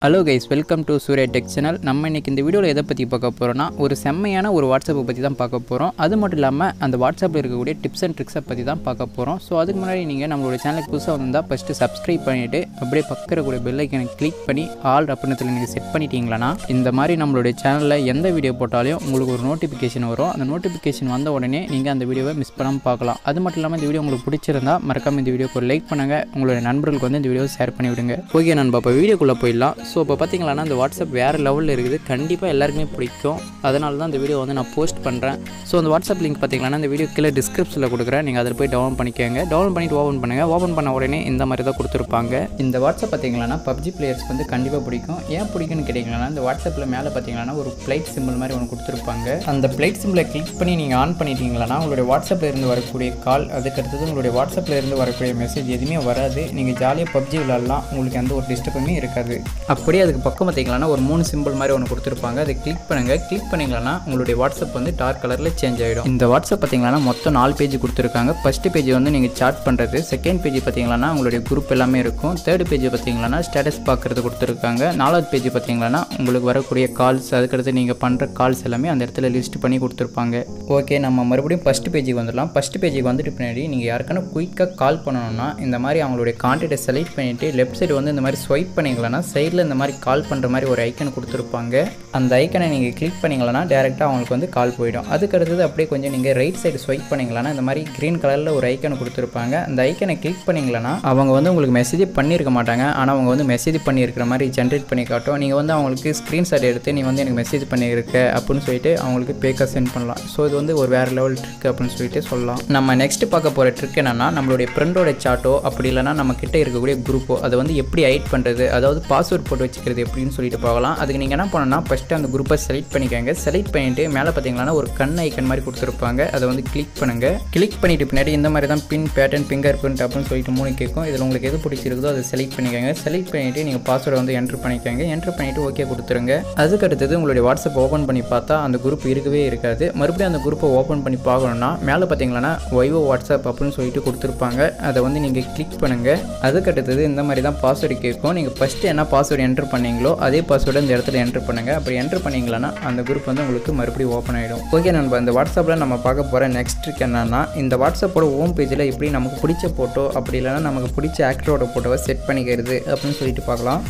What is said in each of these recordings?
Hello guys, welcome to SURYA Tech channel. நம்ம இன்னைக்கு இந்த வீடியோல எதை பத்தி பார்க்க போறோம்னா ஒரு செம்மையான ஒரு வாட்ஸ்அப் பத்தி தான் பார்க்க போறோம். அது மட்டும் இல்லாம அந்த வாட்ஸ்அப்ல இருக்கக்கூடிய டிப்ஸ் அண்ட் ட்ரிக்ஸ் பத்தி தான் பார்க்க போறோம். சோ அதுக்கு முன்னாடி நீங்க நம்மளோட சேனலுக்கு புதுசா வந்தா ஃபர்ஸ்ட் Subscribe பண்ணிட்டு அப்படியே பக்கத்துல இருக்கக்கூடிய பெல் ஐகானை கிளிக் பண்ணி ஆல் அப்படினத்துல நீங்க செட் பண்ணிட்டீங்களானா இந்த மாதிரி நம்மளோட சேனல்ல எந்த வீடியோ போட்டாலும் உங்களுக்கு ஒரு நோட்டிஃபிகேஷன் வரும். அந்த நோட்டிஃபிகேஷன் வந்த உடனே நீங்க அந்த வீடியோவை மிஸ் பண்ணாம பார்க்கலாம். அது மட்டும் இல்லாம இந்த வீடியோ உங்களுக்கு பிடிச்சிருந்தா மறக்காம இந்த வீடியோக்கு ஒரு லைக் பண்ணுங்க. உங்களோட நண்பர்களுக்கு வந்து இந்த வீடியோவை ஷேர் பண்ணி விடுங்க. ஓகே நண்பா, இப்ப வீடியோக்குள்ள போயிடலாம். ஸோ இப்போ பார்த்தீங்களா அந்த வாட்ஸ்அப் வேறு லெவலில் இருக்குது. கண்டிப்பாக எல்லாருக்குமே பிடிக்கும். அதனால தான் இந்த வீடியோ வந்து நான் போஸ்ட் பண்ணுறேன். ஸோ அந்த வாட்ஸ்அப் லிங்க் பார்த்தீங்கன்னா இந்த வீடியோ கீழே டிஸ்கிரிப்ஷனில் கொடுக்குறேன். நீங்கள் அதில் போய் டவுன்லோட் பண்ணிக்கோங்க. டவுன்லோட் பண்ணிட்டு ஓப்பன் பண்ணுங்கள். ஓப்பன் பண்ண உடனே இந்த மாதிரி தான் கொடுத்துருப்பாங்க. இந்த வாட்ஸ்அப் பார்த்தீங்கன்னா பப்ஜி பிளேயர்ஸ்க்கு வந்து கண்டிப்பாக பிடிக்கும். ஏன் பிடிக்குன்னு கேட்டிங்கன்னா இந்த வாட்ஸ்அப்பில் மேலே பார்த்தீங்கன்னா ஒரு பிளைட் சிம்பிள் மாதிரி ஒன்று கொடுத்துருப்பாங்க. அந்த பிளைட் சிம்பிளை கிளிக் பண்ணி நீங்கள் ஆன் பண்ணிட்டீங்களா உங்களுடைய வாட்ஸ்அப்பில் இருந்து வரக்கூடிய கால், அதுக்கடுத்தது உங்களுடைய வாட்ஸ்அப்பில் இருந்து வரக்கூடிய மெசேஜ் எதுவுமே வராது. நீங்கள் ஜாலியாக பப்ஜி விளாட்லாம். உங்களுக்கு எந்த ஒரு டிஸ்டர்புமே இருக்காது. அப்படியே அதுக்கு பக்கம் பார்த்தீங்கன்னா ஒரு 3 சிம்பிள் மாதிரி ஒன்று கொடுத்துருப்பாங்க. அதை கிளிக் பண்ணுங்கள். கிளிக் பண்ணிங்களா உங்களுடைய வாட்ஸ்அப் வந்து டார்க் கலரில் சேஞ்ச் ஆகிடும். இந்த வாட்ஸ்அப் பார்த்தீங்கன்னா மொத்தம் 4 பேஜ் கொடுத்துருக்காங்க. ஃபர்ஸ்ட் பேஜ் வந்து நீங்கள் சாட் பண்ணுறது, செகண்ட் பேஜ் பார்த்தீங்கன்னா உங்களுடைய குரூப் எல்லாமே இருக்கும். தேர்ட் பேஜ் பார்த்தீங்கன்னா ஸ்டேட்டஸ் பார்க்குறது கொடுத்துருக்காங்க. 4வது பேஜ் பார்த்தீங்கன்னா உங்களுக்கு வரக்கூடிய கால்ஸ், அதுக்கடுத்து நீங்கள் பண்ணுற கால்ஸ் எல்லாமே அந்த இடத்துல லிஸ்ட் பண்ணி கொடுத்துருப்பாங்க. ஓகே, நம்ம மறுபடியும் ஃபஸ்ட் பேஜுக்கு வந்துடலாம். ஃபஸ்ட் பேஜுக்கு வந்துட்டு பின்னாடி நீங்கள் யாருக்கான குயிக்காக கால் பண்ணணும்னா இந்த மாதிரி அவங்களுடைய கான்டாக்டை செலக்ட் பண்ணிவிட்டு லெஃப்ட் சைடு வந்து இந்த மாதிரி ஸ்வைப் பண்ணிங்களா சைடில் இந்த மாதிரி கால் பண்ணுற மாதிரி ஒரு ஐக்கன் கொடுத்துருப்பாங்க. அந்த ஐக்கனை நீங்கள் கிளிக் பண்ணிங்களா டேரெக்டாக அவங்களுக்கு வந்து கால் போயிடும். அதுக்கடுத்தது அப்படியே கொஞ்சம் நீங்கள் ரைட் சைடு ஸ்வைப் பண்ணிங்களா இந்த மாதிரி க்ரீன் கலரில் ஒரு ஐக்கனை கொடுத்துருப்பாங்க. அந்த ஐக்கனை கிளிக் பண்ணிங்களா அவங்க வந்து உங்களுக்கு மெசேஜ் பண்ணியிருக்க மாட்டாங்க. ஆனால் அவங்க வந்து மெசேஜ் பண்ணியிருக்கிற மாதிரி ஜென்ரேட் பண்ணி காட்டும். நீங்கள் வந்து அவங்களுக்கு ஸ்க்ரீன்ஷாட் எடுத்து நீ வந்து எனக்கு மெசேஜ் பண்ணியிருக்க அப்படின்னு சொல்லிட்டு அவங்களுக்கு பேக்காக சென்ட் பண்ணலாம். ஸோ இது வந்து ஒரு வேறு லெவல் ட்ரிக் அப்படின்னு சொல்லிட்டு சொல்லலாம். நம்ம நெக்ஸ்ட் பார்க்க போகிற ட்ரிக் என்னன்னா நம்மளுடைய ஃப்ரெண்டோட சாட்டோ அப்படி இல்லைனா நம்ம கிட்ட இருக்கக்கூடிய குரூப்போ அதை வந்து எப்படி ஹைட் பண்ணுறது, அதாவது பாஸ்வேர்ட் போட்டு வச்சுக்கிறது எப்படின்னு சொல்லிட்டு பார்க்கலாம். அதுக்கு நீங்கள் என்ன பண்ணணும்னா ஃபஸ்ட்டு அந்த குரூப்பை செலக்ட் பண்ணிக்கோங்க. செலக்ட் பண்ணிவிட்டு மேலே பார்த்தீங்கன்னா ஒரு கண் ஐக்கன் மாதிரி கொடுத்துருப்பாங்க. அதை வந்து கிளிக் பண்ணுங்கள். கிளிக் பண்ணிவிட்டு பின்னாடி இந்த மாதிரி தான் பின், பேட்டர்ன், ஃபிங்கர் பிரிண்ட் அப்படின்னு சொல்லிட்டு 3 கேட்கும். இதில் உங்களுக்கு எது பிடிச்சிருக்குதோ அதை செலக்ட் பண்ணிக்கோங்க. செலக்ட் பண்ணிவிட்டு நீங்கள் பாஸ்வேர்டை வந்து என்ட்ரு பண்ணிக்கோங்க. என்ட்ரு பண்ணிவிட்டு ஓகே கொடுத்துருங்க. அதுக்கு அடுத்தது உங்களுடைய வாட்ஸ்அப் ஓப்பன் பண்ணி பார்த்தா அந்த குரூப் இருக்கவே இருக்காது. மறுபடியும் அந்த குரூப்பை ஓப்பன் பண்ணி பார்க்கணுன்னா மேலே பார்த்தீங்கன்னா வைவோ வாட்ஸ்அப் அப்படின்னு சொல்லிட்டு கொடுத்துருப்பாங்க. அதை வந்து நீங்கள் கிளிக் பண்ணுங்கள். அதுக்கு அடுத்தது இந்த மாதிரி தான் பாஸ்வேர்டு கேட்கும். நீங்கள் ஃபஸ்ட்டு என்ன பாஸ்வேர்டு என்ட்ரு பண்ணீங்களோ அதே பாஸ்வேர்டு இந்த இடத்துல என்ட்ரு பண்ணுங்கள். அப்படி என்ட்ரு பண்ணிங்களா அந்த குரூப் வந்து உங்களுக்கு மறுபடியும் ஓப்பன் ஆகிடும். ஓகே நண்பா, இந்த வாட்ஸ்அப்பில் நம்ம பார்க்க போகிற நெக்ஸ்ட் ட்ரிக் என்னன்னா இந்த வாட்ஸ்அப்போட ஹோம் பேஜில் எப்படி நமக்கு பிடிச்ச ஃபோட்டோ அப்படி இல்லைனா நமக்கு பிடிச்ச ஆக்டரோட ஃபோட்டோவை செட் பண்ணிக்கிறது அப்படின்னு சொல்லிட்டு பார்க்கலாம்.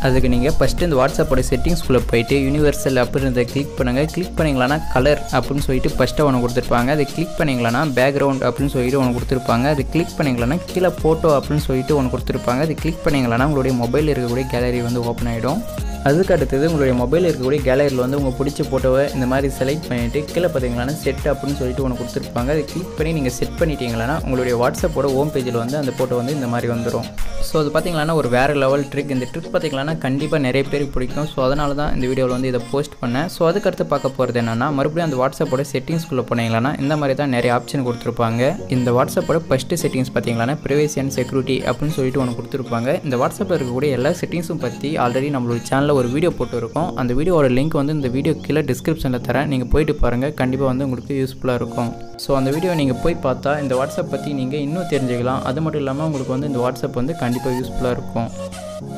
அதுக்கு நீங்கள் ஃபஸ்ட்டு இந்த வாட்ஸ்அப்போட செட்டிங்ஸ்குள்ளே போயிட்டு யூனிவர்சல் அப்படின்றத கிளிக் பண்ணுங்கள். கிளிக் பண்ணிங்களானா கலர் அப்படின்னு சொல்லிட்டு ஃபஸ்ட்டு ஒன்று கொடுத்துருப்பாங்க. அதை கிளிக் பண்ணிங்களானா பேக்ரவுண்ட் அப்படின்னு சொல்லிட்டு ஒன்று கொடுத்துருப்பாங்க. அது கிளிக் பண்ணிங்களானா கீழே ஃபோட்டோ அப்படின்னு சொல்லிட்டு ஒன்று கொடுத்துருப்பாங்க. அது கிளிக் பண்ணிங்களானா உங்களுடைய மொபைலில் இருக்கக்கூடிய கேலரி வந்து ஓப்பன் ஆகிடும். அதுக்கு அடுத்தது உங்களுடைய மொபைலில் இருக்கக்கூடிய கேலரியில் வந்து உங்கள் பிடிச்ச ஃபோட்டோவை இந்த மாதிரி செலக்ட் பண்ணிவிட்டு கீழே பார்த்தீங்கன்னா செட் அப்படின்னு சொல்லிட்டு ஒன்று கொடுத்துருப்பாங்க. அதை கிளிக் பண்ணி நீங்கள் செட் பண்ணிட்டீங்களா உங்களுடைய வாட்ஸ்அப்போட ஹோம் பேஜில் வந்து அந்த ஃபோட்டோ வந்து இந்த மாதிரி வந்துடும். ஸோ அது பார்த்தீங்கன்னா ஒரு வேறு லெவல் ட்ரிக். இந்த ட்ரிக் பார்த்தீங்கன்னா கண்டிப்பாக நிறைய பேருக்கு பிடிக்கும். ஸோ அதனால தான் இந்த வீடியோவில் வந்து இதை போஸ்ட் பண்ணேன். ஸோ அதுக்கடுத்து பார்க்க போகிறது என்னென்னா மறுபடியும் அந்த வாட்ஸ்அப்போட செட்டிங்ஸ்குள்ளே போனீங்களா இந்த மாதிரி தான் நிறைய ஆப்ஷன் கொடுத்துருப்பாங்க. இந்த வாட்ஸ்அப்போட ஃபஸ்ட்டு செட்டிங்ஸ் பார்த்தீங்கன்னா ப்ரைவசி அண்ட் செக்யூரிட்டி அப்படின்னு சொல்லிட்டு ஒன்று கொடுத்துருப்பாங்க. இந்த வாட்ஸ்அப்பில் இருக்கக்கூடிய எல்லா செட்டிங்ஸும் பற்றி ஆல்ரெடி நம்மளோட சேனலில் ஒரு வீடியோ போட்டு இருக்கும். அந்த வீடியோவோட லிங்க் வந்து இந்த வீடியோ கீழே டிஸ்கிரிப்ஷனில் தரேன். நீங்கள் போயிட்டு பாருங்கள். கண்டிப்பாக வந்து உங்களுக்கு யூஸ்ஃபுல்லாக இருக்கும். ஸோ அந்த வீடியோ நீங்கள் போய் பார்த்தா இந்த வாட்ஸ்அப் பற்றி நீங்கள் இன்னும் தெரிஞ்சுக்கலாம். அது மட்டும் இல்லாமல் உங்களுக்கு வந்து இந்த வாட்ஸ்அப் வந்து கண்டிப்பாக யூஸ்ஃபுல்லாக இருக்கும்.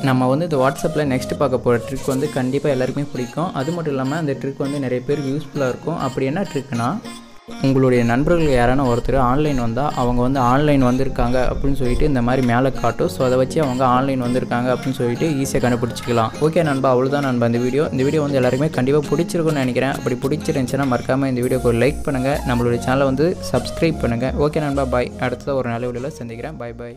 நம்ம வந்து இந்த வாட்ஸ்அப்பில் நெக்ஸ்ட் பார்க்க போகிற ட்ரிக் வந்து கண்டிப்பாக எல்லாருக்குமே பிடிக்கும். அது மட்டும் இல்லாமல் அந்த ட்ரிக் வந்து நிறைய பேருக்கு யூஸ்ஃபுல்லாக இருக்கும். அப்படி என்ன ட்ரிக்னா உங்களுடைய நண்பர்கள் யாரான ஒருத்தர் ஆன்லைன் வந்தால் அவங்க வந்து ஆன்லைன் வந்திருக்காங்க அப்படின்னு சொல்லிட்டு இந்த மாதிரி மேலே காட்டும். ஸோ அதை வச்சு அவங்க ஆன்லைன் வந்திருக்காங்க அப்படின்னு சொல்லிட்டு ஈஸியாக கண்டுபிடிச்சிக்கலாம். ஓகே நண்பா, அவ்வளோதான் நண்பா இந்த வீடியோ வந்து எல்லாருக்குமே கண்டிப்பாக பிடிச்சிருக்குன்னு நினைக்கிறேன். அப்படி பிடிச்சிருந்துச்சுன்னா மறக்காமல் இந்த வீடியோக்கு ஒரு லைக் பண்ணுங்கள். நம்மளுடைய சேனலை வந்து சப்ஸ்கிரைப் பண்ணுங்கள். ஓகே நண்பா, பாய். அடுத்ததாக ஒரு நல்ல வீடியோவில் சந்திக்கிறேன். பாய் பாய்.